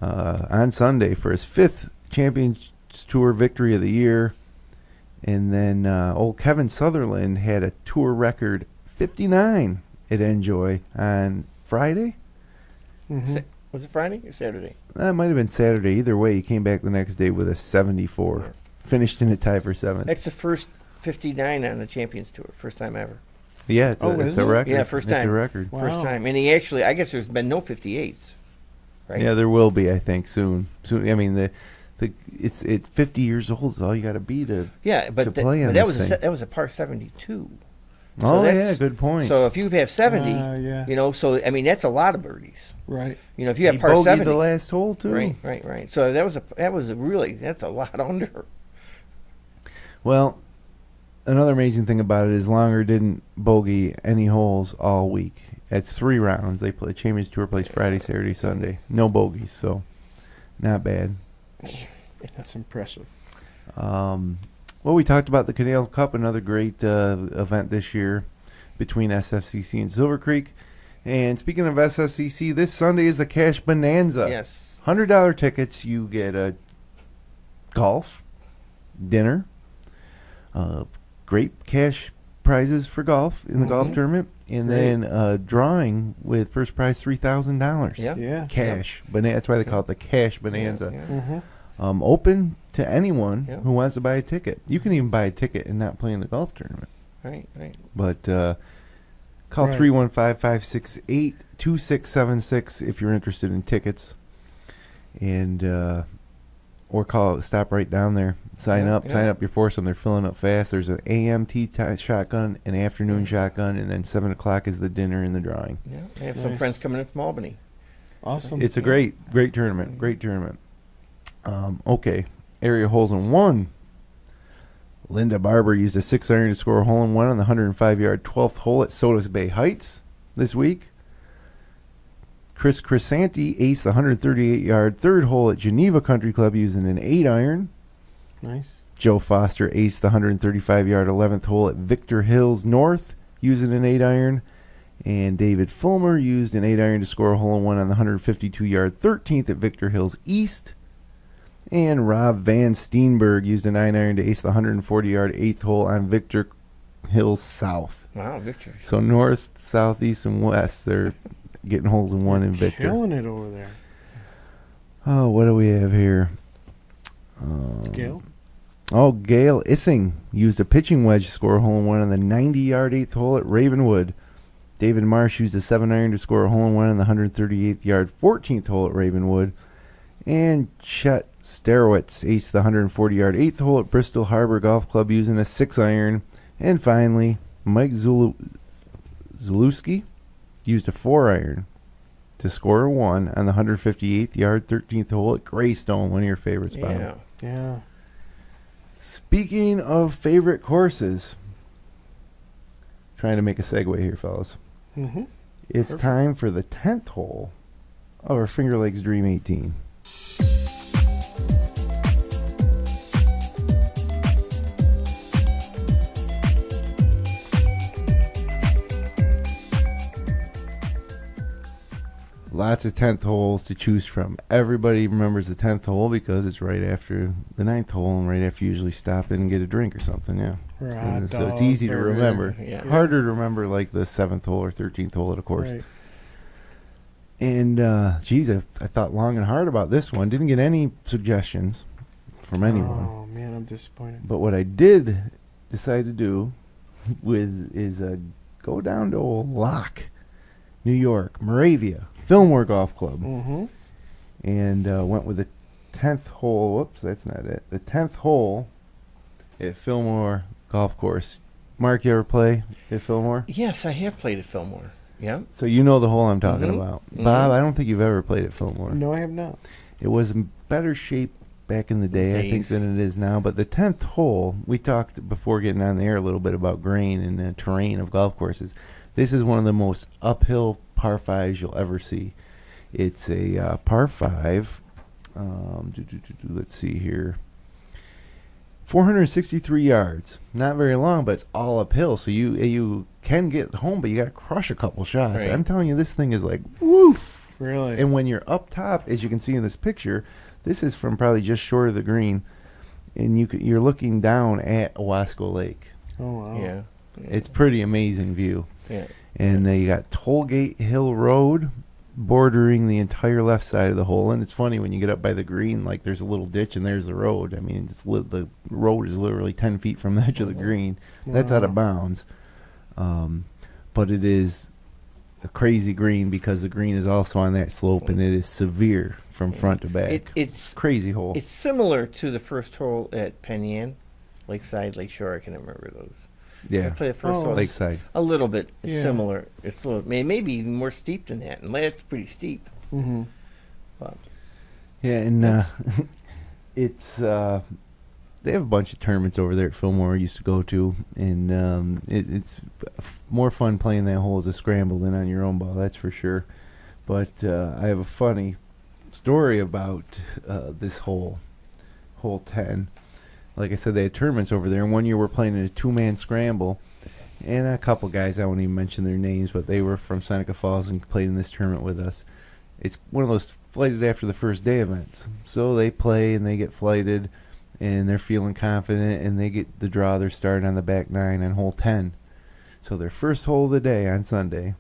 on Sunday for his 5th Champions Tour victory of the year, and then old Kevin Sutherland had a tour record 59 at Enjoy on Friday. Mm-hmm. Was it Friday or Saturday? That might have been Saturday. Either way, he came back the next day with a 74. Yeah. Finished in a tie for 7th. That's the first 59 on the Champions Tour. First time ever. Yeah, it's, is a it? record. Yeah, first It's time. a record. Wow. First time. And he actually, I guess there's been no 58s. Right? Yeah, there will be, I think, soon. I mean, it's 50 years old is all you got to be to. Yeah, but, to play on that this was thing. that was a par 72. So Oh, yeah, that's- good point. So if you have 70, Yeah. you know, so I mean that's a lot of birdies. Right. You know, if you have he par bogeyed 70, the last hole, too. right. So that's a lot under. Well, another amazing thing about it is Longer didn't bogey any holes all week. It's 3 rounds. They play Champions Tour plays Friday, Saturday, Sunday. No bogeys, so not bad. That's impressive. Well, we talked about the Canal Cup, another great event this year between SFCC and Silver Creek. And speaking of SFCC, this Sunday is the Cash Bonanza. Yes. $100 tickets. You get a golf, dinner, great cash prizes for golf in the golf tournament, and Great. then a drawing with first prize $3,000. Yeah. Yeah. Cash. That's why they call it the Cash Bonanza. Yeah. Mm-hmm. Open to anyone Yeah. who wants to buy a ticket. You can even buy a ticket and not play in the golf tournament. Right. But call Right. 315-568-2676 if you're interested in tickets. And or stop right down there. Sign Yeah, up. yeah. Sign up your foursome. They're filling up fast. There's an AM tea shotgun, an afternoon shotgun, and then 7 o'clock is the dinner and the drawing. Yeah. I have some Nice. friends coming in from Albany. Awesome. It's a great tournament. Great tournament. Okay. Area holes in 1. Linda Barber used a 6-iron to score a hole-in-one on the 105-yard 12th hole at Sodas Bay Heights this week. Chris Crisanti aced the 138-yard 3rd hole at Geneva Country Club using an 8-iron. Nice. Joe Foster aced the 135-yard 11th hole at Victor Hills North using an 8-iron. And David Fulmer used an 8-iron to score a hole-in-one on the 152-yard 13th at Victor Hills East. And Rob Van Steenberg used a 9-iron to ace the 140-yard 8th hole on Victor Hills South. Wow, Victor. So north, south, east, and west, they're getting holes in one in Victor. Killing it over there. Oh, what do we have here? Gail? Oh, Gail Issing used a pitching wedge to score a hole-in-one on the 90-yard 8th hole at Ravenwood. David Marsh used a 7-iron to score a hole-in-one on the 138-yard 14th hole at Ravenwood. And Chet Starowitz aced the 140-yard 8th hole at Bristol Harbor Golf Club using a 6-iron. And finally, Mike Zalewski used a 4-iron to score a 1 on the 158th-yard 13th hole at Greystone, one of your favorites, Bob. Yeah. Yeah. Speaking of favorite courses, trying to make a segue here, fellas. Mm-hmm. It's Perfect. time for the 10th hole of our Finger Lakes Dream 18. Lots of 10th holes to choose from. Everybody remembers the 10th hole because it's right after the 9th hole and right after you usually stop in and get a drink or something, yeah. Hot So it's dog easy to burger. remember. Yeah. Harder to remember like the 7th hole or 13th hole of the course. Right. And, geez, I thought long and hard about this one. Didn't get any suggestions from anyone. Oh, man, I'm disappointed. But what I did decide to do is go down to old Locke, New York, Moravia, Fillmore Golf Club. Mm-hmm. And went with the 10th hole. Whoops, that's not it. The 10th hole at Fillmore Golf Course. Mark, you ever play at Fillmore? Yes, I have played at Fillmore. Yeah. So you know the hole I'm talking Mhm. about. Mhm. Bob, I don't think you've ever played at Fillmore. No, I have not. It was in better shape back in the day, I think, Days. than it is now. But the 10th hole, we talked before getting on the air a little bit about grain and the terrain of golf courses. This is one of the most uphill par 5s you'll ever see. It's a par 5. Let's see here. 463 yards. Not very long, but it's all uphill. So you can get home, but you got to crush a couple shots. Right. I'm telling you, this thing is like, woof. Really? And when you're up top, as you can see in this picture, this is from probably just short of the green, and you're looking down at Owasco Lake. Oh, wow. Yeah. It's pretty amazing view. Yeah. And you got Tollgate Hill Road bordering the entire left side of the hole. And it's funny when you get up by the green, like there's a little ditch and there's the road. I mean, the road is literally 10 feet from the edge of the green. That's out of bounds. But it is a crazy green because the green is also on that slope, and it is severe from front to back. It's crazy hole. It's similar to the first hole at Penn Yan, Lakeside, Lakeshore. I can remember those. Yeah. I played the first hole. Lakeside. A little bit similar. Yeah. It's a little, maybe even more steep than that, and that's pretty steep. Mm-hmm. But Yeah, and it's they have a bunch of tournaments over there at Fillmore I used to go to, and it's more fun playing that hole as a scramble than on your own ball, that's for sure. But I have a funny story about this hole 10. Like I said, they had tournaments over there, and one year we're playing in a two-man scramble, and a couple guys, I won't even mention their names, but they were from Seneca Falls and played in this tournament with us. It's one of those flighted after the first day events. So they play and they get flighted, and they're feeling confident, and they get the draw. They're starting on the back 9 on hole 10. So their first hole of the day on Sunday,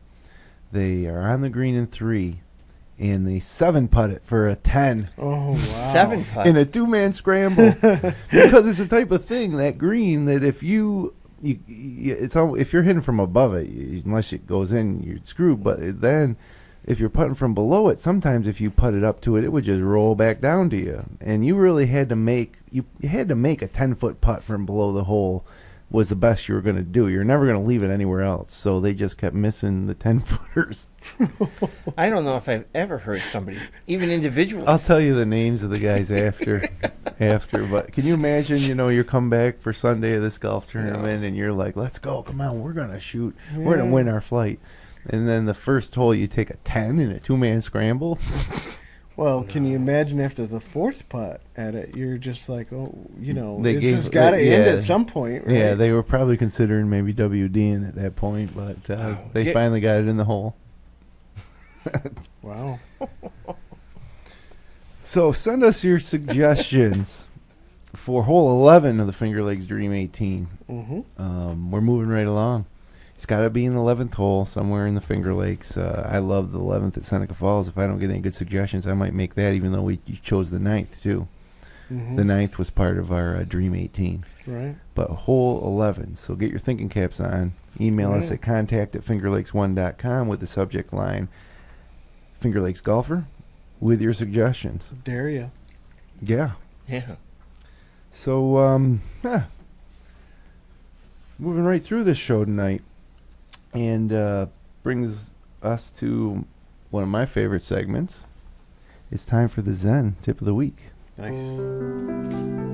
they are on the green in 3, and they 7-putt it for a 10. Oh, wow. 7-putt. In a two-man scramble. Because it's the type of thing, that green, that if if you're hitting from above it, unless it goes in, you're screwed. But then if you're putting from below it, sometimes if you put it up to it, it would just roll back down to you. And you really had to make a 10-foot putt from below the hole was the best you were going to do. You're never going to leave it anywhere else. So they just kept missing the 10-footers. I don't know if I've ever heard somebody, even individuals. I'll tell you the names of the guys after. But can you imagine, you come back for Sunday of this golf tournament, and you're like, let's go, come on, we're going to shoot. Yeah. We're going to win our flight. And then the first hole, you take a 10 in a two-man scramble. Well, can you imagine after the 4th putt at it, you're just like, They this has got to end at some point, right? Yeah, they were probably considering maybe WDing at that point, but they finally got it in the hole. Wow. So send us your suggestions for hole 11 of the Finger Lakes Dream 18. Mm-hmm. We're moving right along. It's got to be in the 11th hole somewhere in the Finger Lakes. I love the 11th at Seneca Falls. If I don't get any good suggestions, I might make that, even though you chose the 9th, too. Mm-hmm. The 9th was part of our Dream 18. Right. But hole 11. So get your thinking caps on. Email us at contact@fingerlakes1.com with the subject line Finger Lakes Golfer with your suggestions. Dare you. Yeah. Yeah. So, moving right through this show tonight, and brings us to one of my favorite segments. It's time for the Zen Tip of the Week. Nice.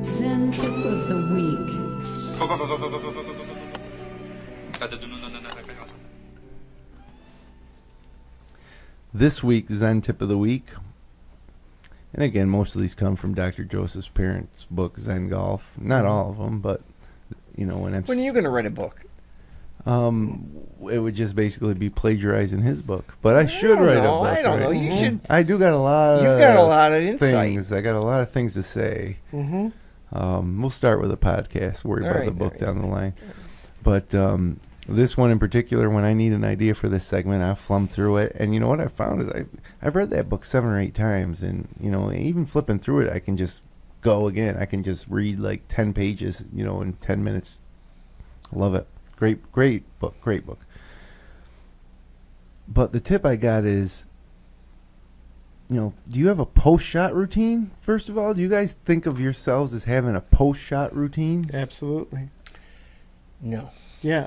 Zen Tip of the Week. This week's Zen Tip of the Week, and again, most of these come from Dr. Joseph's parents' book, Zen Golf. Not all of them, but, when When are you going to write a book? It would just basically be plagiarizing his book. But I should write a book. I don't know. Right? You should. I do got a lot of You've got a lot of insight. things. I got a lot of things to say. Mm-hmm. We'll start with a podcast, worry All about right, the book all right. down the line. But this one in particular, when I need an idea for this segment, I flum through it. And you know what I found is I've read that book 7 or 8 times. And, even flipping through it, I can just go again. I can just read like 10 pages, in 10 minutes. Love it. Great book. But the tip I got is, do you have a post-shot routine? First of all, do you guys think of yourselves as having a post-shot routine? Absolutely. No. Yeah,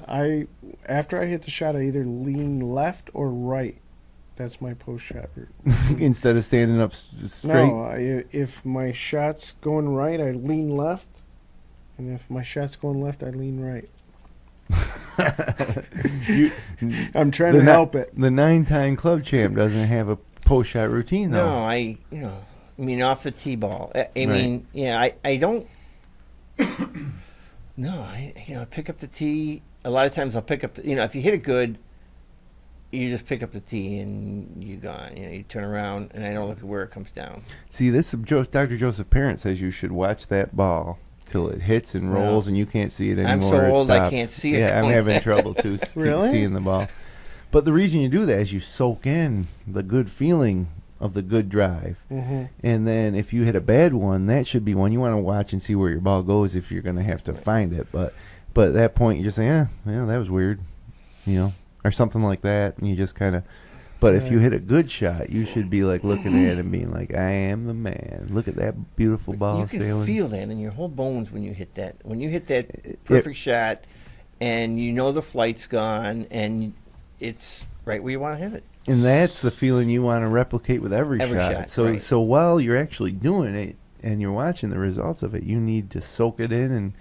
after I hit the shot, I either lean left or right. That's my post-shot routine. Instead of standing up straight? No, if my shot's going right, I lean left. And if my shot's going left, I lean right. I'm trying to help it. The 9-time club champ doesn't have a post-shot routine, though. No, I mean, off the tee ball. I mean, yeah, I don't. No, I pick up the tee. A lot of times I'll pick up, if you hit it good, you just pick up the tee and you're gone. You turn around and I don't look at where it comes down. See, this Dr. Joseph Parent says you should watch that ball till it hits and rolls and you can't see it anymore. I'm so old I stops. can't see it. Yeah, I'm going. having trouble too Really? seeing the ball. But the reason you do that is you soak in the good feeling of the good drive. Mm-hmm. And then if you hit a bad one, that should be one you want to watch and see where your ball goes if you're going to have to find it. But at that point, you just say, yeah, that was weird, or something like that. And you just kind of, but if you hit a good shot, you should be like looking at it and being like, I am the man. Look at that beautiful ball you can sailing. feel that in your whole bones when you hit that. When you hit that perfect shot and the flight's gone and it's right where you want to hit it. And that's the feeling you want to replicate with every shot. Right. So while you're actually doing it and you're watching the results of it, you need to soak it in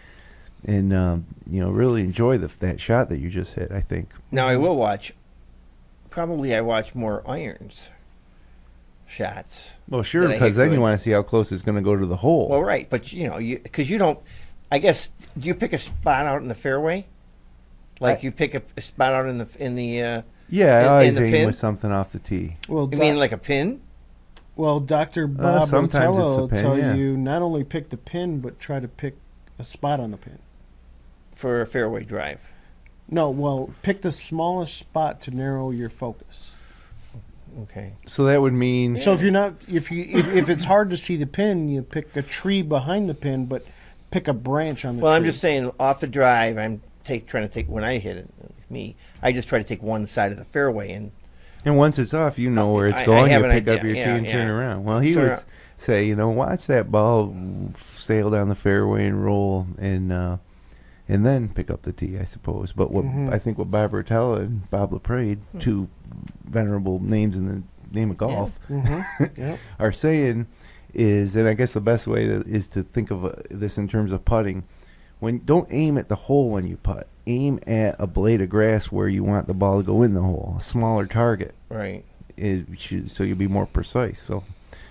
and really enjoy that shot that you just hit, I think. Now I will watch. Probably I watch more irons shots. Well, sure, because then you want to see how close it's going to go to the hole. Well, right, but because you don't. I guess do you pick a spot out in the fairway? Like you pick a spot out in the. Yeah, I always the aim pin? with something off the tee. Well, You mean like a pin? Well, Dr. Bob sometimes Rotella it's the will pin, tell yeah. you not only pick the pin, but try to pick a spot on the pin. For a fairway drive. No, well, pick the smallest spot to narrow your focus. Okay. So that would mean... So if you're not, if it's hard to see the pin, you pick a tree behind the pin, but pick a branch on the tree. Well, I'm just saying off the drive, I'm trying to take when I hit it. At least me, I just try to take one side of the fairway and once it's off, you know where it's I going. have You an pick up idea. your tee and turn around. Well, he Turn would around. say, watch that ball sail down the fairway and roll, and then pick up the tee, I suppose. But what I think what Bob Rotella and Bob LaPrade, two venerable names in the name of golf, Yep. are saying is, and I guess the best way is to think of this in terms of putting. Don't aim at the hole when you putt. Aim at a blade of grass where you want the ball to go in the hole, a smaller target. right. So you'll be more precise. So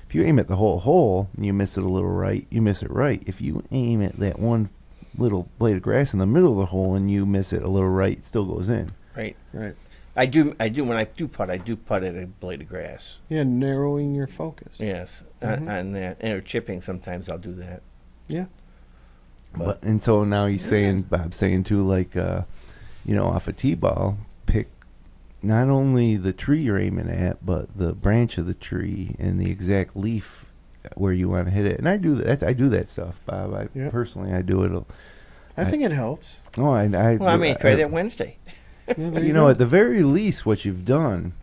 if you aim at the whole hole and you miss it a little right, you miss it right. If you aim at that one little blade of grass in the middle of the hole and you miss it a little right, it still goes in. Right. Right. I do. When I do putt at a blade of grass. Yeah, narrowing your focus. Yes, on that, or chipping. Sometimes I'll do that. Yeah. But and so now Bob's saying too, like off a tee ball, pick not only the tree you're aiming at, but the branch of the tree and the exact leaf where you want to hit it. And I do that. I do that stuff, Bob. Personally, I do it. I think it helps. Oh, I may try that Wednesday. Yeah, there you know, at the very least, what you've done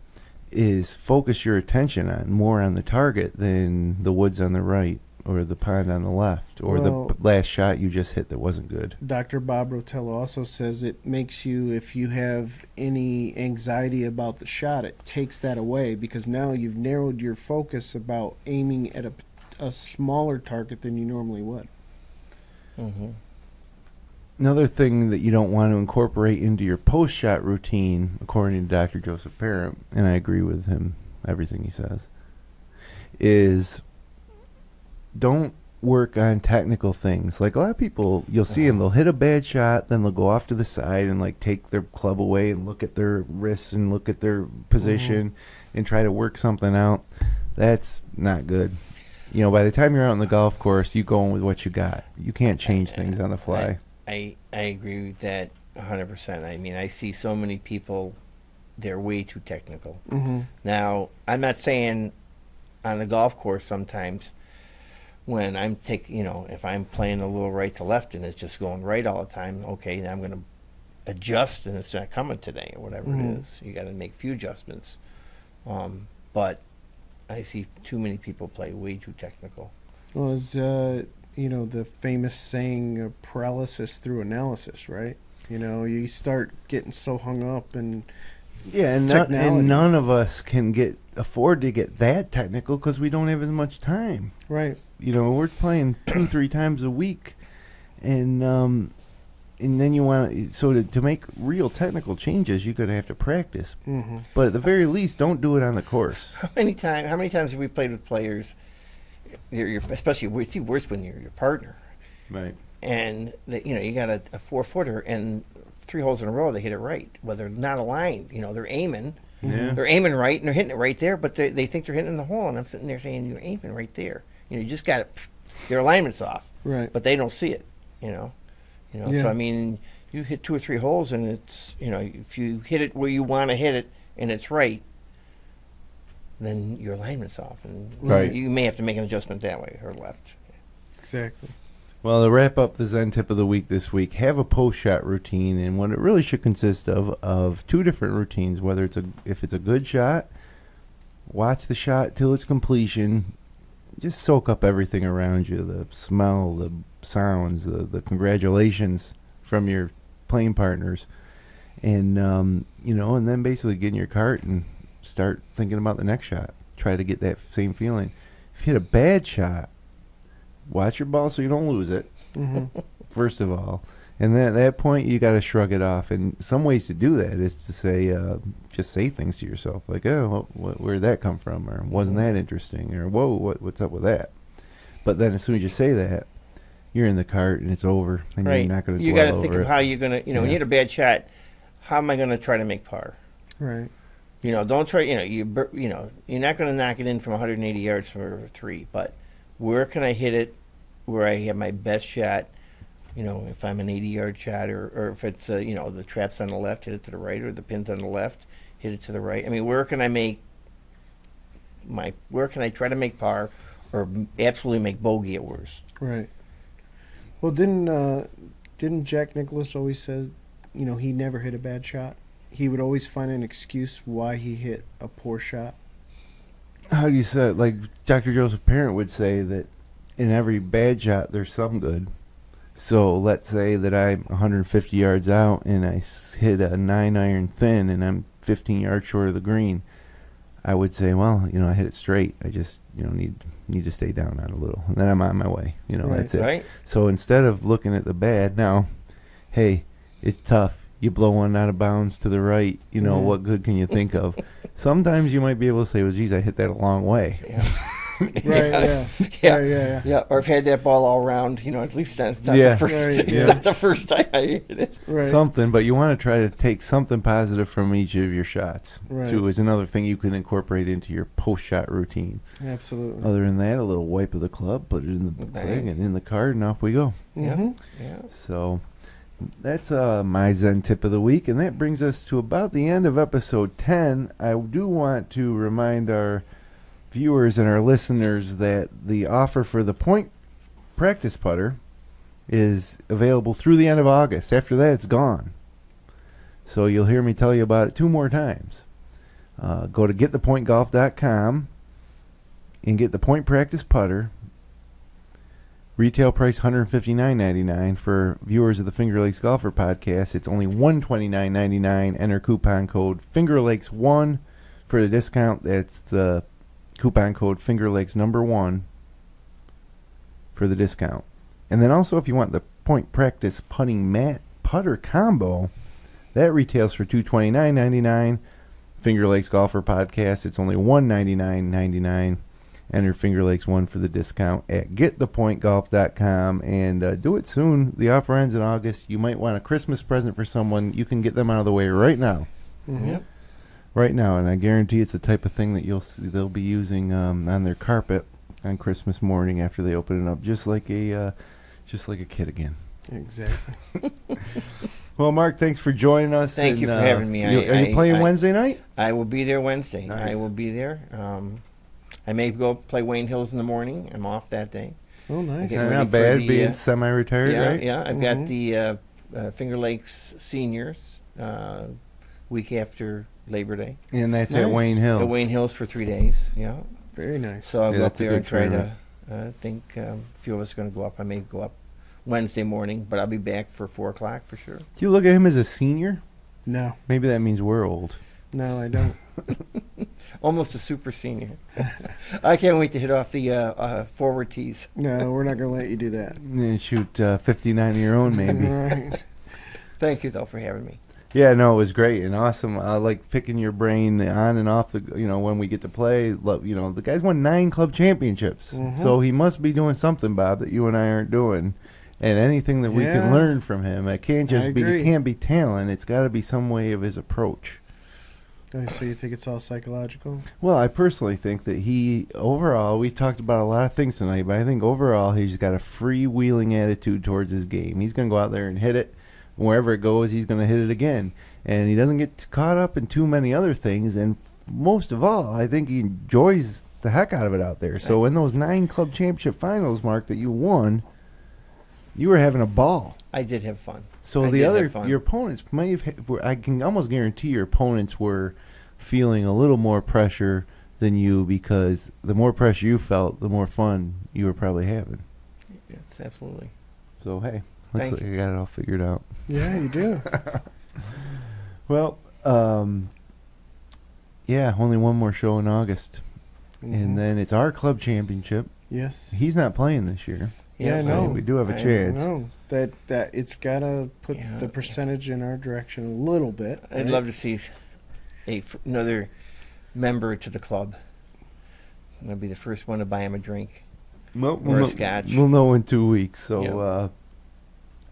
is focus your attention more on the target than the woods on the right or the pond on the left or the last shot you just hit that wasn't good. Dr. Bob Rotella also says it makes you, if you have any anxiety about the shot, it takes that away because now you've narrowed your focus about aiming at a smaller target than you normally would. Mm-hmm. Another thing that you don't want to incorporate into your post-shot routine, according to Dr. Joseph Parent, and I agree with him, everything he says, is don't work on technical things. Like a lot of people, you'll see them, they'll hit a bad shot, then they'll go off to the side and like take their club away and look at their wrists and look at their position and try to work something out. That's not good. By the time you're out on the golf course, you go in with what you got. You can't change things on the fly. I agree with that 100%. I mean, I see so many people, they're way too technical. Mm-hmm. Now, I'm not saying on the golf course sometimes when I'm if I'm playing a little right to left and it's just going right all the time, okay, then I'm going to adjust and it's not coming today or whatever it is. You got to make a few adjustments. But I see too many people play way too technical. Well, it's, the famous saying, paralysis through analysis, right? You start getting so hung up and and none of us can afford to get that technical because we don't have as much time. Right. We're playing 2-3 times a week, and then you want to make real technical changes, you're going to have to practice. Mm-hmm. But at the very least, don't do it on the course. How many times have we played with players? Especially it's worse when you're your partner, Right. and you got a 4-footer and 3 holes in a row they hit it right. Well, they're not aligned. They're aiming. Yeah. They're aiming right and they're hitting it right there, but they think they're hitting in the hole, and I'm sitting there saying you're aiming right there. You just got it. Their alignment's off. Right. But they don't see it. Yeah. So I mean, you hit 2 or 3 holes, and it's if you hit it where you want to hit it, and it's right, then your alignment's off, and Right. you may have to make an adjustment that way or left. Exactly. Well, to wrap up the Zen Tip of the week this week, have a post-shot routine, and what it really should consist of two different routines. Whether if it's a good shot, watch the shot till its completion. Just soak up everything around you, the smell, the sounds, the congratulations from your playing partners, and and then basically get in your cart and start thinking about the next shot. Try to get that same feeling. If you hit a bad shot, watch your ball so you don't lose it, first of all. And then at that point, you got to shrug it off. And some ways to do that is to say, just say things to yourself like, oh, where'd that come from? Or wasn't that interesting? Or, whoa, what's up with that? But then as soon as you say that, you're in the cart and it's over. And Right. you're not going to You dwell got to over think it. of how you're going to, when you hit a bad shot, how am I going to try to make par? Right. Don't try, you're not going to knock it in from 180 yards for 3, but where can I hit it where I have my best shot? If I'm an 80-yard shot, or if it's, the trap's on the left, hit it to the right, or the pin's on the left, hit it to the right. I mean, where can I try to make par, or absolutely make bogey at worst? Right. Well, didn't Jack Nicklaus always say, he never hit a bad shot? He would always find an excuse why he hit a poor shot. How do you say it? Like Dr. Joseph Parent would say that in every bad shot, there's some good. So let's say that I'm 150 yards out and I hit a 9-iron thin and I'm 15 yards short of the green. I would say, well, I hit it straight. I just, need to stay down on a little. And then I'm on my way. Right. That's it. Right? So instead of looking at the bad, now, hey, it's tough. You blow one out of bounds to the right. What good can you think of? Sometimes you might be able to say, well, geez, I hit that a long way. Right, yeah. Yeah, or I've had that ball all around, at least that's not Yeah. the first Right, it's yeah. not the first time I hit it. Right. Something, but you want to try to take something positive from each of your shots. Right. Too is another thing you can incorporate into your post-shot routine. Absolutely. Other than that, a little wipe of the club, put it in the Bang. thing and in the card, and off we go. Mhm. Yeah. So that's my Zen Tip of the week, and that brings us to about the end of episode 10. I do want to remind our viewers and our listeners that the offer for the point practice putter is available through the end of August. After that, it's gone. So you'll hear me tell you about it 2 more times. Go to getthepointgolf.com and get the point practice putter. Retail price $159.99. For viewers of the Finger Lakes Golfer podcast, it's only $129.99. Enter coupon code FingerLakes1 for the discount. That's the coupon code FingerLakes1 for the discount. And then also, if you want the point practice putting mat putter combo, that retails for $229.99. Finger Lakes Golfer podcast, it's only $199.99. Enter Finger Lakes 1 for the discount at getthepointgolf.com, and do it soon. The offer ends in August. You might want a Christmas present for someone. You can get them out of the way right now. Mhm. Yep. Right now, and I guarantee it's the type of thing that they'll be using on their carpet on Christmas morning after they open it up, just like a kid again. Exactly. Well, Mark, thanks for joining us. Thank you for having me. Are you playing Wednesday night? I will be there Wednesday. Nice. I will be there. I may go play Wayne Hills in the morning. I'm off that day. Oh, nice. Get ready Not for bad, the, being semi-retired, Yeah, right? yeah. I've Mhm. got the Finger Lakes seniors week after Labor Day. And that's at Nice. Wayne Hills. At Wayne Hills for 3 days. Yeah. Very nice. So I'll Yeah, go up that's a there good and try tournament. to. I think a few of us are going to go up. I may go up Wednesday morning, but I'll be back for 4 o'clock for sure. Do you look at him as a senior? No, Maybe that means we're old. no, I don't. Almost a super senior. I can't wait to hit off the forward tees. No, we're not going to let you do that. And shoot 59 of your own, maybe. Right. Thank you, though, for having me. Yeah, no, it was great and awesome. I like picking your brain on and off the, when we get to play. The guy's won 9 club championships, Mhm. so he must be doing something, Bob, that you and I aren't doing. And anything that we can Yeah. learn from him, it can't just I be. It agree. can't be talent. It's got to be some way of his approach. Oh, so you think it's all psychological? Well, I personally think that he, overall, we talked about a lot of things tonight, but I think overall he's got a freewheeling attitude towards his game. He's going to go out there and hit it. Wherever it goes, he's going to hit it again. and he doesn't get caught up in too many other things. And most of all, I think he enjoys the heck out of it out there. So in those 9 club championship finals, Mark, that you won, you were having a ball. I did have fun. So your opponents I can almost guarantee your opponents were feeling a little more pressure than you, because the more pressure you felt, the more fun you were probably having. Yes, absolutely. So hey, looks like I got it all figured out. Yeah, you do. Well, yeah, only one more show in August, and then it's our club championship. Yes. He's not playing this year. Yeah, I so know. we do have a chance. No, that it's gotta put the percentage in our direction a little bit. I'd love to see another member to the club. I'm gonna be the first one to buy him a drink or a scotch. We'll know in 2 weeks. So,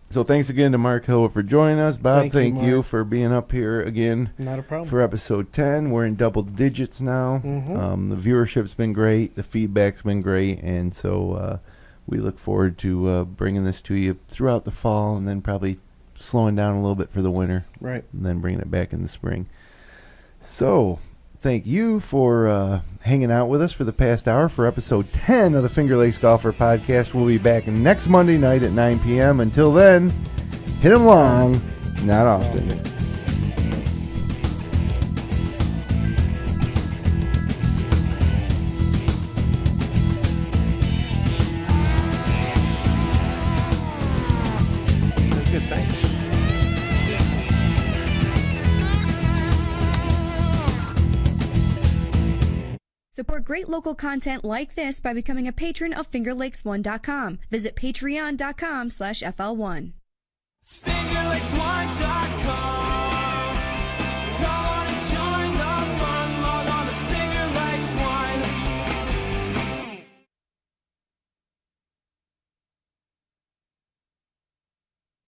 so thanks again to Mark Hylwa for joining us. Bob, thank you for being up here again. Not a problem. For episode 10, we're in double digits now. The viewership's been great, the feedback's been great, and so we look forward to bringing this to you throughout the fall, and then probably slowing down a little bit for the winter. Right. And then bringing it back in the spring. So, thank you for hanging out with us for the past hour for episode 10 of the Finger Lakes Golfer Podcast. We'll be back next Monday night at 9 p.m. Until then, hit 'em long, not often. Good, thanks. Support great local content like this by becoming a patron of FingerLakes1.com. Visit patreon.com/FL1. FingerLakes1.com